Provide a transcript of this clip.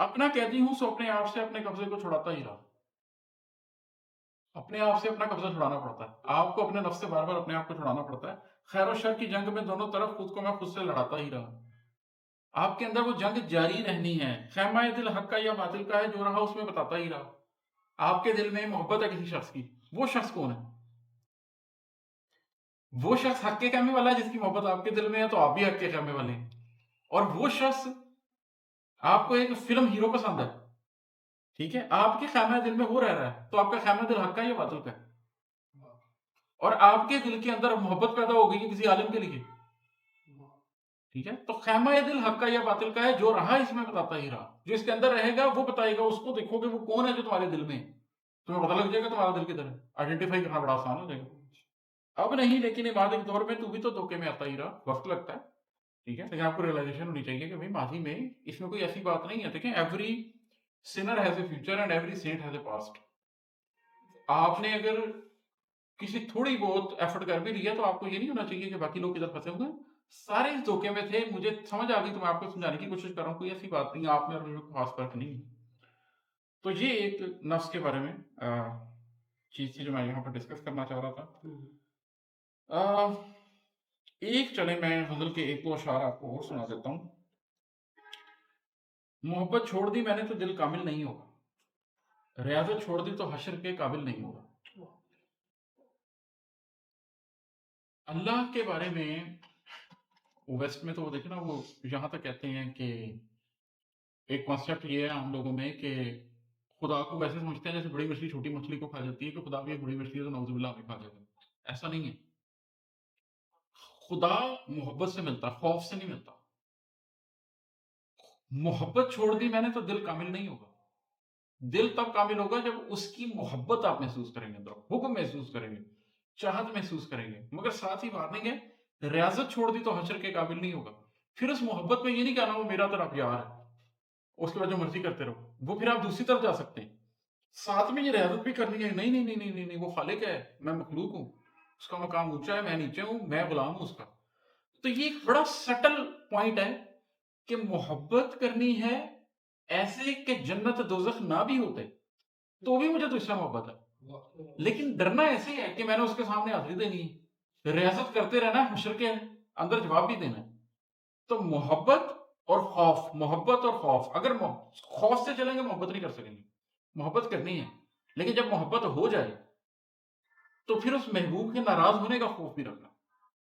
اپنا قیدی ہوں سو اپنے آپ سے اپنے قبضے کو چھڑاتا ہی رہا. اپنے آپ سے اپنا قبضہ چھڑانا پڑتا ہے. آپ کو اپنے نفس سے بار بار اپنے آپ کو چھڑانا پڑتا ہے. خیر و شر کی جنگ میں دونوں طرف خود کو میں خود سے لڑاتا ہی رہا. آپ کے اندر وہ جنگ جاری رہنی ہے. خیمہ دل حق کا یا باطل کا ہے، جو رہا اس میں بتاتا ہی رہا. آپ کے دل میں محبت ہے کسی شخص کی، وہ شخص کون ہے؟ وہ شخص حق کے خیمے والا ہے جس کی محبت آپ کے دل میں ہے، تو آپ بھی حق کے خیمے والے ہیں. اور وہ شخص، آپ کو ایک فلم ہیرو پسند ہے، ٹھیک ہے، آپ کے خیمہ دل میں وہ رہ رہا ہے، تو آپ کا خیمہ دل حق کا یا باطل کا ہے؟ اور آپ کے دل کے اندر محبت پیدا ہو گئی ہے کسی عالم کے لیے، ٹھیک ہے، تو خیمہ دل حق کا یا باطل کا ہے، جو رہا اس میں بتاتا ہی رہا. جو اس کے اندر رہے گا وہ بتائے گا. اس کو دیکھو کہ وہ کون ہے جو تمہارے دل میں ہے، تمہیں پتہ لگ جائے گا تمہارا دل کدھر ہے. آئیڈینٹیفائی کرنا بڑا آسان ہو جائے گا. اب نہیں، لیکن عبادت کے دور میں تو بھی تو دھوکے میں آتا ہی رہا، وقت لگتا ہے، ٹھیک ہے، لیکن آپ کو ریئلائزیشن ہونی چاہیے کہ بھائی ماضی میں اس میں کوئی ایسی بات نہیں ہے. دیکھیں، every sinner has a future and every saint has a past. آپ نے اگر کسی تھوڑی بہت ایفرٹ کر بھی لیا تو آپ کو یہ نہیں ہونا چاہیے کہ باقی لوگ کدھر پھنسے ہوئے ہیں. سارے اس دھوکے میں تھے. مجھے سمجھ آ گئی تو میں آپ کو سمجھانے کی کوشش کر رہا ہوں. کوئی ایسی بات نہیں، آپ میں اور مجھ میں خاص فرق نہیں. تو یہ ایک نفس کے بارے میں چیز تھی جو میں یہاں پر ڈسکس کرنا چاہ رہا تھا. ایک چلے میں غزل کے ایک دو اشعار آپ کو اور سنا دیتا ہوں. محبت چھوڑ دی میں نے تو دل کامل نہیں ہوگا، ریاضت چھوڑ دی تو حشر کے قابل نہیں ہوگا. اللہ کے بارے میں ویسٹ میں تو وہ دیکھیں نا، وہ یہاں تک کہتے ہیں کہ ایک کانسیپٹ یہ ہے عام لوگوں میں کہ خدا کو ویسے سمجھتے ہیں جیسے بڑی مچھلی چھوٹی مچھلی کو کھا جاتی ہے، کہ خدا بھی ایک بڑی مچھلی ہے تو نعوذ باللہ ہمیں کھا جائے گا. ایسا نہیں ہے. خدا محبت سے ملتا، خوف سے نہیں ملتا. محبت چھوڑ دی میں نے تو دل کامل نہیں ہوگا. دل تب کامل ہوگا جب اس کی محبت آپ محسوس کریں گے، اندر حکم محسوس کریں گے، چاہت محسوس کریں گے. مگر ساتھ ہی وارننگ ہے، ریاضت چھوڑ دی تو حشر کے قابل نہیں ہوگا. پھر اس محبت میں یہ نہیں کہنا وہ میرا طرف یار ہے، اس کے بعد جو مرضی کرتے رہو، وہ پھر آپ دوسری طرف جا سکتے ہیں. ساتھ میں یہ ریاضت بھی کرنی ہے، نہیں نہیں نہیں نہیں نہیں نہیں، وہ خالق ہے، میں مخلوق ہوں، اس کا مقام اونچا ہے، میں نیچے ہوں، میں غلام ہوں اس کا. تو یہ ایک بڑا سٹل پوائنٹ ہے کہ محبت کرنی ہے ایسے کہ جنت دوزخ نہ بھی ہوتے تو بھی مجھے تو اس سے محبت ہے. لیکن ڈرنا ایسے ہے کہ میں نے اس کے سامنے حاضری دینی ہے، ریاضت کرتے رہنا ہے، حشر کے اندر جواب بھی دینا ہے. تو محبت اور خوف، محبت اور خوف، اگر خوف سے چلیں گے محبت نہیں کر سکیں گے. محبت کرنی ہے، لیکن جب محبت ہو جائے تو پھر اس محبوب کے ناراض ہونے کا خوف بھی رکھنا